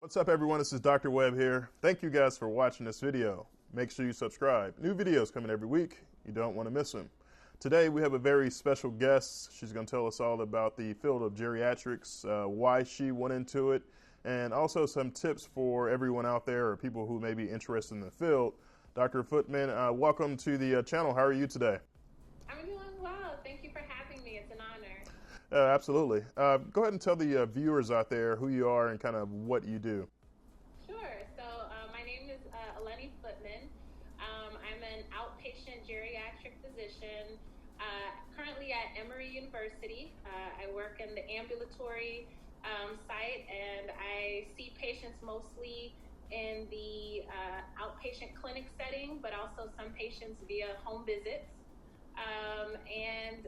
What's up everyone, this is Dr. Webb here. Thank you guys for watching this video. Make sure you subscribe. New videos coming every week. You don't want to miss them. Today we have a very special guest. She's going to tell us all about the field of geriatrics, why she went into it, and also some tips for everyone out there or people who may be interested in the field. Dr. Footman, welcome to the channel. How are you today? I'm doing well. Thank you for having me. It's an honor. Absolutely. Go ahead and tell the viewers out there who you are and kind of what you do. Sure. So my name is Eleni Footman. I'm an outpatient geriatric physician currently at Emory University. I work in the ambulatory site, and I see patients mostly in the outpatient clinic setting, but also some patients via home visits. And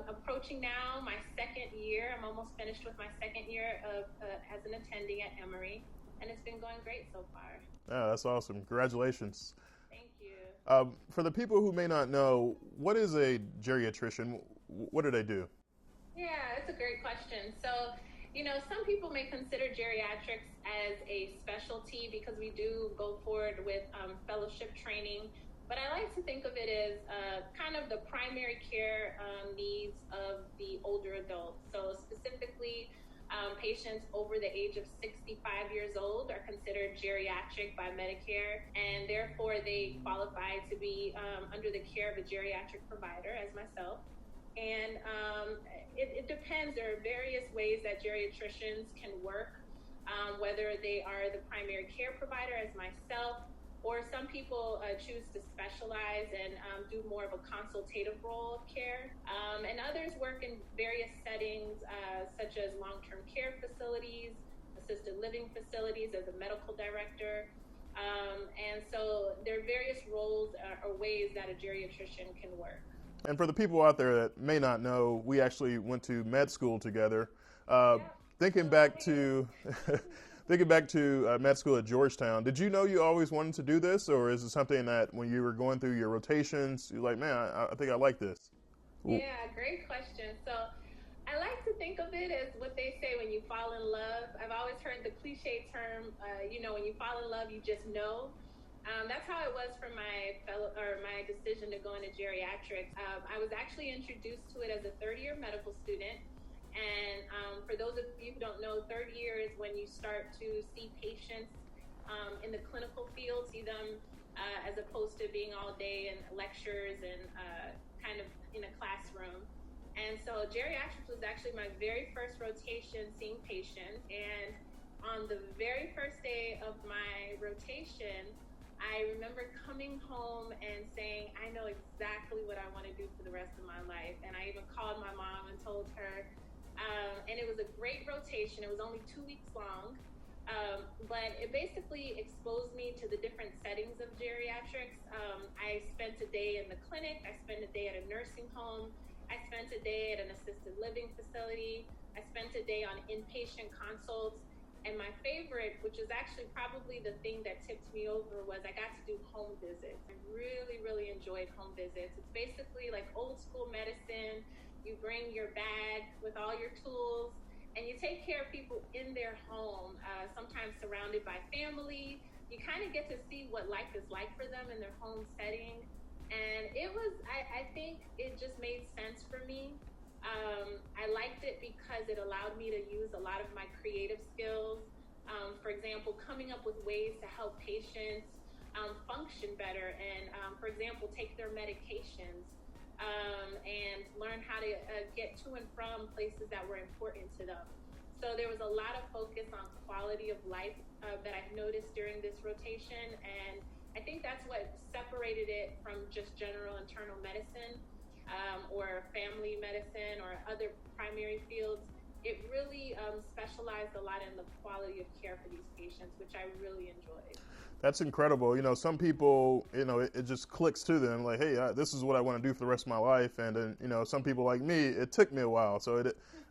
approaching now my second year. I'm almost finished with my second year of as an attending at Emory, and it's been going great so far. Yeah, that's awesome. Congratulations. Thank you. For the people who may not know, what is a geriatrician? What do they do? Yeah, it's a great question. So, some people may consider geriatrics as a specialty because we do go forward with fellowship training. But I like to think of it as kind of the primary care needs of the older adults. So specifically, patients over the age of 65 years old are considered geriatric by Medicare, and therefore they qualify to be under the care of a geriatric provider, as myself. And it depends. There are various ways that geriatricians can work, whether they are the primary care provider, as myself, or some people choose to specialize and do more of a consultative role of care. And others work in various settings, such as long-term care facilities, assisted living facilities as a medical director. And so there are various roles or ways that a geriatrician can work. And for the people out there that may not know, we actually went to med school together. Thinking back to med school at Georgetown, did you know you always wanted to do this, or is it something that when you were going through your rotations, you're like, man, I think I like this? Yeah, great question. So I like to think of it as what they say when you fall in love. I've always heard the cliche term, when you fall in love, you just know. That's how it was for my decision to go into geriatrics. I was actually introduced to it as a third-year medical student. And for those of you who don't know, third year is when you start to see patients in the clinical field, see them as opposed to being all day in lectures and kind of in a classroom. And so geriatrics was actually my very first rotation seeing patients. And on the very first day of my rotation, I remember coming home and saying, I know exactly what I want to do for the rest of my life. And I even called my mom and told her. And it was a great rotation. It was only 2 weeks long, but it basically exposed me to the different settings of geriatrics. I spent a day in the clinic. I spent a day at a nursing home. I spent a day at an assisted living facility. I spent a day on inpatient consults. And my favorite, which is actually probably the thing that tipped me over, was I got to do home visits. I really, really enjoyed home visits. It's basically like old school medicine. You bring your bag with all your tools, and you take care of people in their home, sometimes surrounded by family. You kind of get to see what life is like for them in their home setting. And it was, I think it just made sense for me. I liked it because it allowed me to use a lot of my creative skills. For example, coming up with ways to help patients function better and, for example, take their medications. And learn how to get to and from places that were important to them. So there was a lot of focus on quality of life that I've noticed during this rotation, and I think that's what separated it from just general internal medicine or family medicine or other primary fields. It really specialized a lot in the quality of care for these patients, which I really enjoyed. That's incredible. Some people, it just clicks to them like, hey, this is what I want to do for the rest of my life. And then, some people like me, it took me a while. So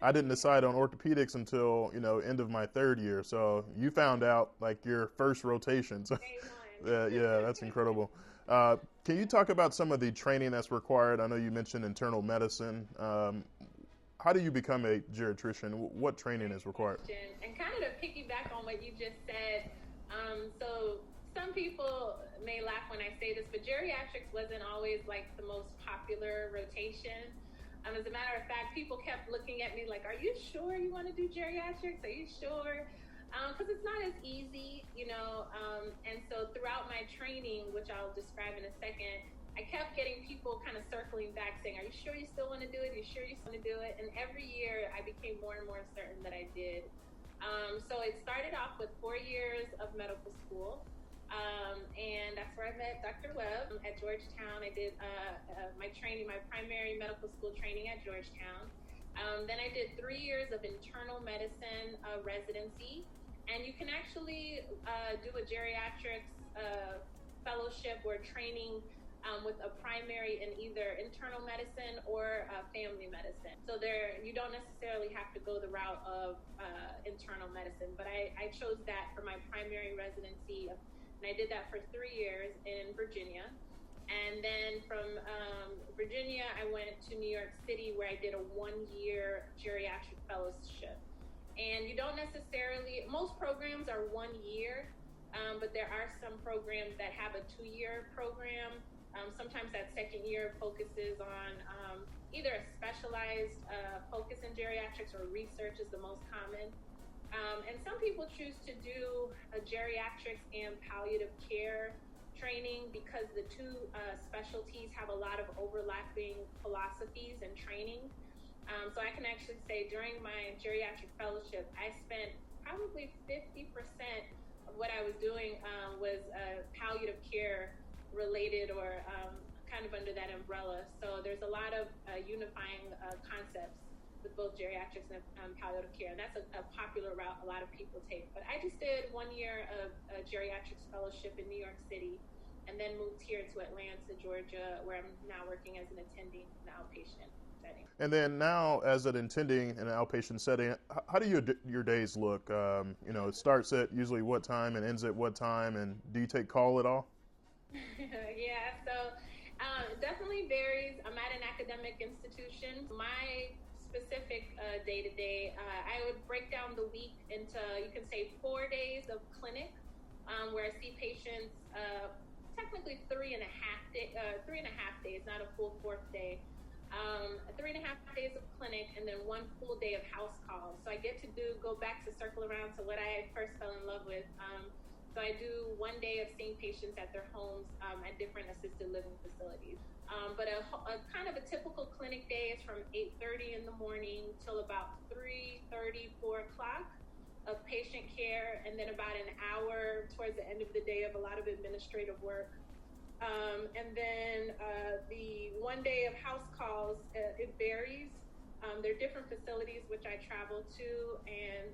I didn't decide on orthopedics until, end of my third year. So you found out like your first rotation. So yeah, that's incredible. Can you talk about some of the training that's required? I know you mentioned internal medicine. how do you become a geriatrician? What training is required? And kind of to piggyback on what you just said, so some people may laugh when I say this, but geriatrics wasn't always like the most popular rotation. As a matter of fact, people kept looking at me like, are you sure you want to do geriatrics? Are you sure? Because it's not as easy, you know. And so throughout my training, which I'll describe in a second, I kept getting people kind of circling back saying, are you sure you still want to do it? Are you sure you still want to do it? And every year I became more and more certain that I did. So it started off with 4 years of medical school. And that's where I met Dr. Webb at Georgetown. I did my training, my primary medical school training at Georgetown. Then I did 3 years of internal medicine residency. And you can actually do a geriatrics fellowship or training with a primary in either internal medicine or family medicine. So you don't necessarily have to go the route of internal medicine, but I chose that for my primary residency. And I did that for 3 years in Virginia. And then from Virginia, I went to New York City where I did a 1-year geriatric fellowship. And you don't necessarily, most programs are 1 year, but there are some programs that have a 2-year program. Sometimes that second year focuses on either a specialized focus in geriatrics or research is the most common. And some people choose to do a geriatrics and palliative care training because the two specialties have a lot of overlapping philosophies and training. So I can actually say during my geriatric fellowship, I spent probably 50% of what I was doing was palliative care related or kind of under that umbrella. So there's a lot of unifying concepts with both geriatrics and palliative care. And that's a popular route a lot of people take. But I just did 1 year of a geriatrics fellowship in New York City and then moved here to Atlanta, Georgia, where I'm now working as an attending in the outpatient setting. And then now as an attending in an outpatient setting, how do your days look? You know, it starts at usually what time and ends at what time, and do you take call at all? Yeah, so it definitely varies. I'm at an academic institution. My specific day-to-day, I would break down the week into, you can say, 4 days of clinic, where I see patients, technically 3.5 days, not a full 4th day. 3.5 days of clinic and then 1 full day of house calls. So I get to go back to circle around to what I first fell in love with. So I do 1 day of seeing patients at their homes at different assisted living facilities. But a kind of a typical clinic day is from 8:30 in the morning till about 3:30, 4 o'clock of patient care, and then about an hour towards the end of the day of a lot of administrative work. And then the 1 day of house calls, it varies. There are different facilities which I travel to, and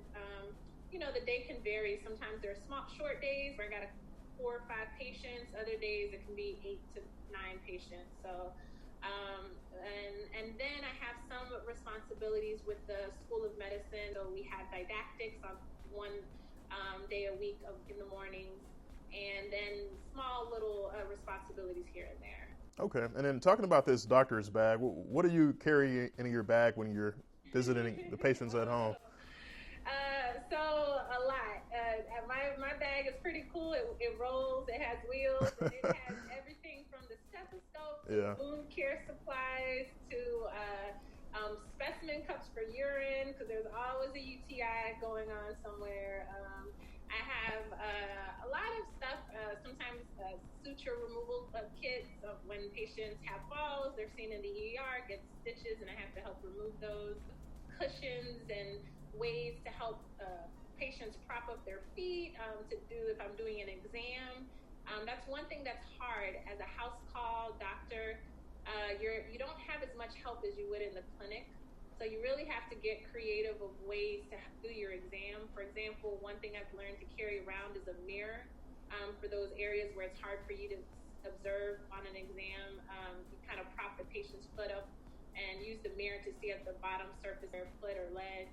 you know, the day can vary. Sometimes there are short days where I got 4 or 5 patients. Other days it can be 8 to 9 patients. So, and then I have some responsibilities with the School of Medicine. So we have didactics on 1 day a week in the mornings, and then small little responsibilities here and there. Okay, and then talking about this doctor's bag, what do you carry in your bag when you're visiting the patients at home? So a lot. My bag is pretty cool. It rolls, it has wheels, and it has everything from the stethoscope to wound care supplies to specimen cups for urine, because there's always a UTI going on somewhere. I have a lot of stuff, sometimes suture removal kits of when patients have falls, they're seen in the ER, get stitches, and I have to help remove those. Cushions and ways to help patients prop up their feet to do if I'm doing an exam. That's one thing that's hard as a house call doctor. You don't have as much help as you would in the clinic. So you really have to get creative of ways to do your exam. For example, one thing I've learned to carry around is a mirror for those areas where it's hard for you to observe on an exam. You kind of prop the patient's foot up and use the mirror to see at the bottom surface of their foot or leg.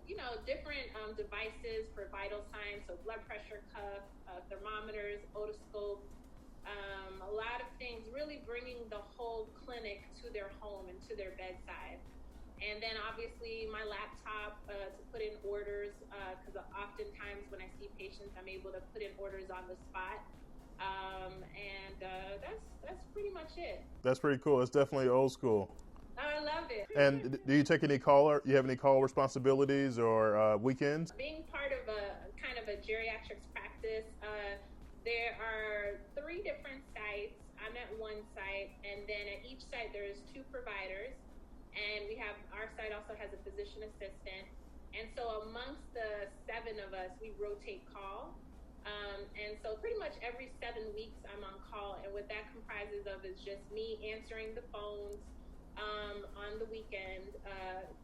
You know, different devices for vital signs, so blood pressure cuff, thermometers, otoscope, a lot of things, really bringing the whole clinic to their home and to their bedside. And then obviously my laptop to put in orders, because oftentimes when I see patients, I'm able to put in orders on the spot. And that's pretty much it. That's pretty cool. It's definitely old school. I love it. And do you take any call, or you have any call responsibilities or weekends? Being part of a kind of a geriatrics practice, there are 3 different sites. I'm at one site, and then at each site there's 2 providers, and our site also has a physician assistant. And so amongst the 7 of us, we rotate call. And so pretty much every 7 weeks I'm on call, and what that comprises of is just me answering the phones on the weekend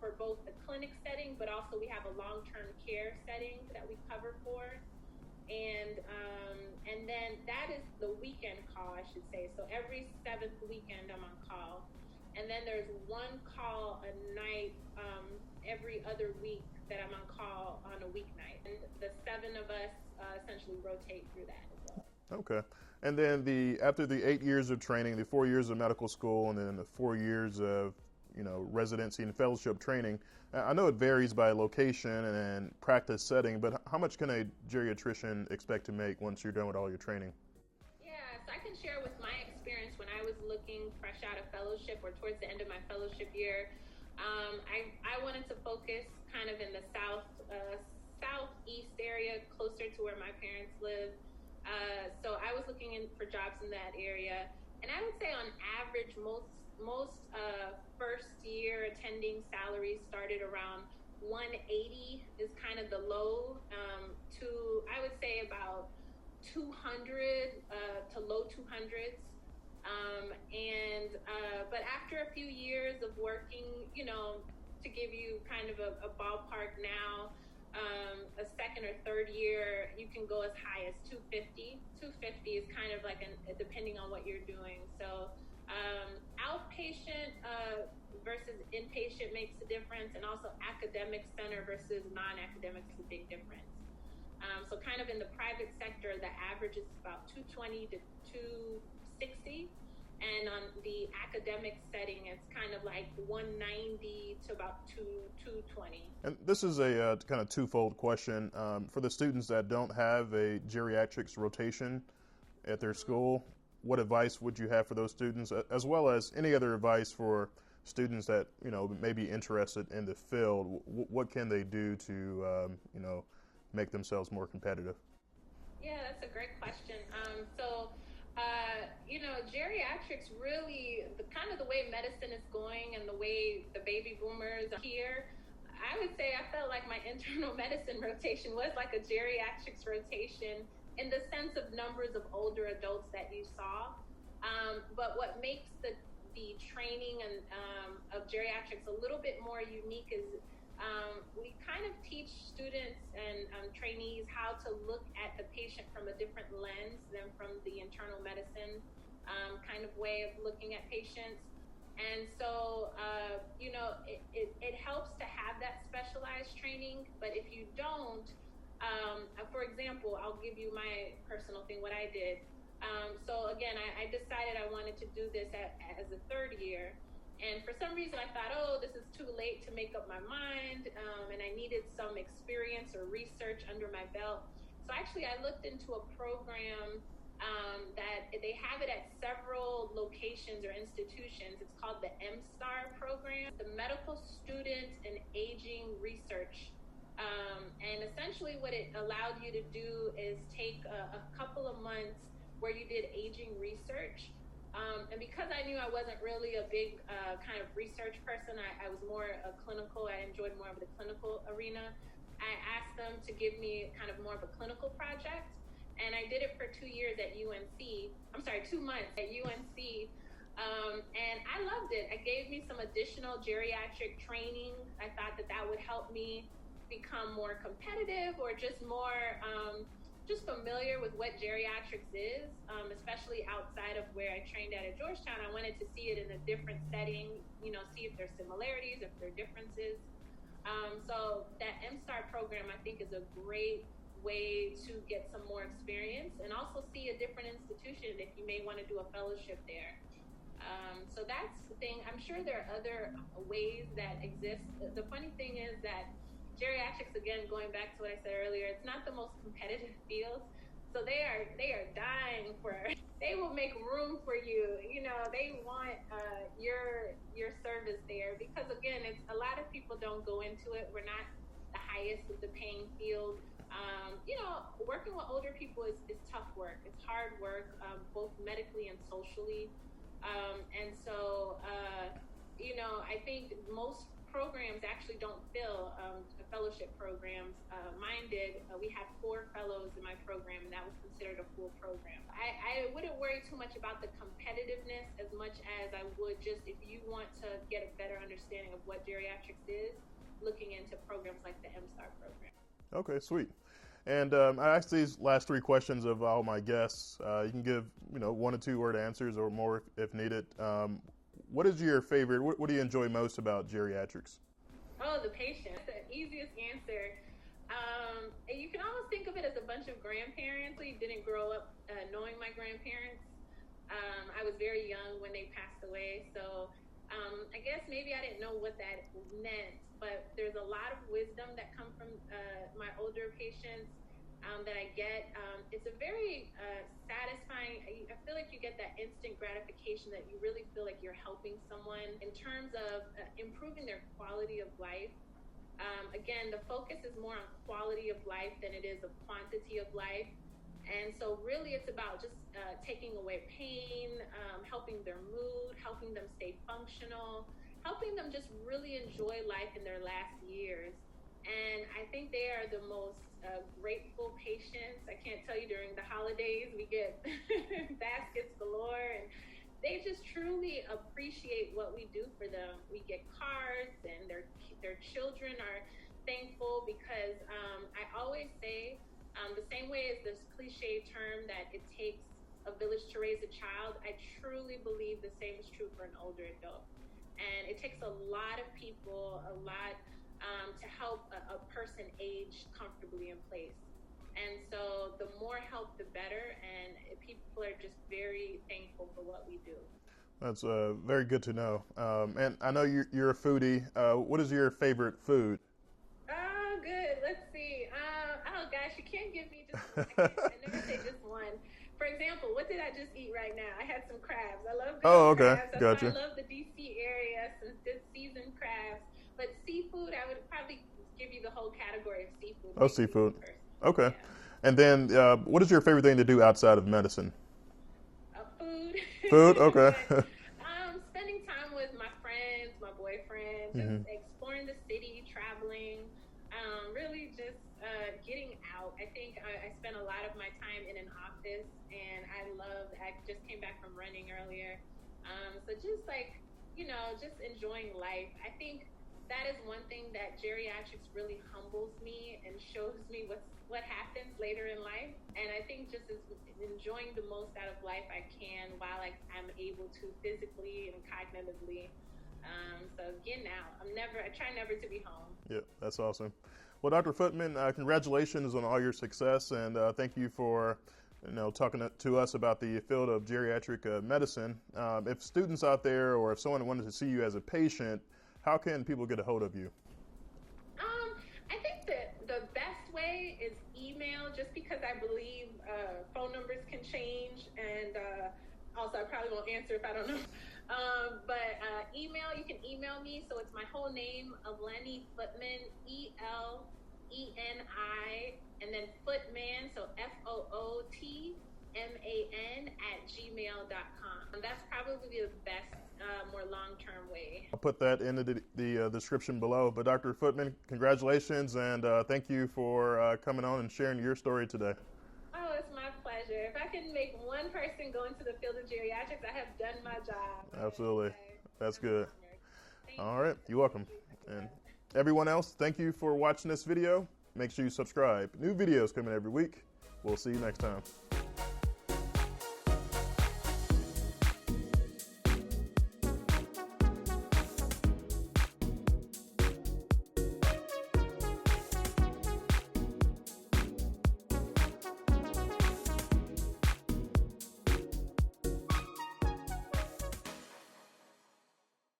for both the clinic setting, but also we have a long-term care setting that we cover for. And then that is the weekend call, I should say. So every 7th weekend I'm on call. And then there's 1 call a night every other week that I'm on call on a weeknight. And the 7 of us essentially rotate through that as well. Okay. And then after the 8 years of training, the 4 years of medical school, and then the 4 years of residency and fellowship training, I know it varies by location and practice setting, but how much can a geriatrician expect to make once you're done with all your training? Yeah, so I can share with my experience when I was looking fresh out of fellowship or towards the end of my fellowship year. I wanted to focus kind of in the southeast area, closer to where my parents live. So I was looking for jobs in that area, and I would say on average, most first year attending salaries started around 180 is kind of the low, to I would say about 200 to low 200s. But after a few years of working, to give you kind of a ballpark now, a second or third year, you can go as high as 250. 250 is kind of like depending on what you're doing. So outpatient versus inpatient makes a difference, and also academic center versus non-academic is a big difference. So kind of in the private sector, the average is about 220 to 260. And on the academic setting, it's kind of like 190 to about 220. And this is a kind of twofold question. For the students that don't have a geriatrics rotation at their school, what advice would you have for those students, as well as any other advice for students that may be interested in the field? What can they do to make themselves more competitive? Yeah, that's a great question. Geriatrics really, the way medicine is going and the way the baby boomers are here, I would say I felt like my internal medicine rotation was like a geriatrics rotation in the sense of numbers of older adults that you saw. But what makes the training of geriatrics a little bit more unique is we kind of teach students and trainees how to look at the patient from a different lens than from the internal medicine kind of way of looking at patients. And so, it helps to have that specialized training, but if you don't, for example, I'll give you my personal thing, what I did. So again, I decided I wanted to do this as a 3rd year. And for some reason, I thought, this is too late to make up my mind, and I needed some experience or research under my belt. So actually, I looked into a program that they have it at several locations or institutions. It's called the MSTAR program, the Medical Student and Aging Research. And essentially what it allowed you to do is take a couple of months where you did aging research. And because I knew I wasn't really a big kind of research person, I was more a clinical, I enjoyed more of the clinical arena. I asked them to give me kind of more of a clinical project. And I did it for 2 years at 2 months at UNC. And I loved it. It gave me some additional geriatric training. I thought that would help me become more competitive or just more just familiar with what geriatrics is, especially outside of where I trained at Georgetown. I wanted to see it in a different setting, see if there's similarities, if there are differences. So that MSTAR program, I think, is a great way to get some more experience and also see a different institution if you may want to do a fellowship there. So that's the thing. I'm sure there are other ways that exist. The funny thing is that geriatrics, again, going back to what I said earlier, it's not the most competitive field. So they are dying for. They will make room for you. You know, they want your service there because, again, it's a lot of people don't go into it. We're not the highest of the paying field. You know, working with older people is tough work. It's hard work, both medically and socially. And so, you know, I think most programs actually don't fill fellowship programs. Mine did. We had 4 fellows in my program, and that was considered a full program. I wouldn't worry too much about the competitiveness as much as I would just if you want to get a better understanding of what geriatrics is, looking into programs like the MSTAR program. Okay, sweet. And I asked these last 3 questions of all my guests. You can give, you know, 1 or 2 word answers or more if needed. What is your favorite? What do you enjoy most about geriatrics? Oh, the patient. That's the easiest answer. You can almost think of it as a bunch of grandparents. We didn't grow up knowing my grandparents. I was very young when they passed away, so I guess maybe I didn't know what that meant. But there's a lot of wisdom that comes from my older patients that I get. It's a very satisfying, I feel like you get that instant gratification that you really feel like you're helping someone in terms of improving their quality of life. Again, the focus is more on quality of life than it is of quantity of life. And so really it's about just taking away pain, helping their mood, helping them stay functional, helping them just really enjoy life in their last years. And I think they are the most grateful patients. I can't tell you, during the holidays, we get baskets galore, and they just truly appreciate what we do for them. We get cards, and their children are thankful because I always say, the same way as this cliche term that it takes a village to raise a child, I truly believe the same is true for an older adult. And it takes a lot of people, a lot to help a person age comfortably in place. And so the more help, the better. And people are just very thankful for what we do. That's very good to know. And I know you're a foodie. What is your favorite food? Oh, good. Let's see. Oh, gosh, you can't give me just one. I never say just one. For example, what did I just eat right now? I had some crabs. I love crabs. Gotcha. I love the D.C. area, some good seasoned crabs. But seafood, I would probably give you the whole category of seafood. Oh, seafood. Okay. Yeah. And then what is your favorite thing to do outside of medicine? Food. Food? Okay. Spending time with my friends, my boyfriend, just exploring the city, traveling, really just getting out. I think I spend a lot of my time in an office, and I just came back from running earlier. So just like, you know, just enjoying life. I think that is one thing that geriatrics really humbles me and shows me what happens later in life. And I think just as enjoying the most out of life I can while I'm able to physically and cognitively. So getting out. I try never to be home. Yeah, that's awesome. Well, Dr. Footman, congratulations on all your success, and thank you for talking to us about the field of geriatric medicine. If students out there, or if someone wanted to see you as a patient, how can people get a hold of you? I think that the best way is email, just because I believe phone numbers can change, and also I probably won't answer if I don't know. But email, you can email me. So it's my whole name, Eleni Footman, E-L-E-N-I, and then Footman, so F-O-O-T-M-A-N @gmail.com. That's probably the best, more long-term way. I'll put that in the description below. But Dr. Footman, congratulations, and thank you for coming on and sharing your story today. Oh, it's my pleasure. If I can make one person go into the field of geriatrics, I have done my job. Absolutely. That's good. All right. You're welcome. And everyone else, thank you for watching this video. Make sure you subscribe. New videos coming every week. We'll see you next time.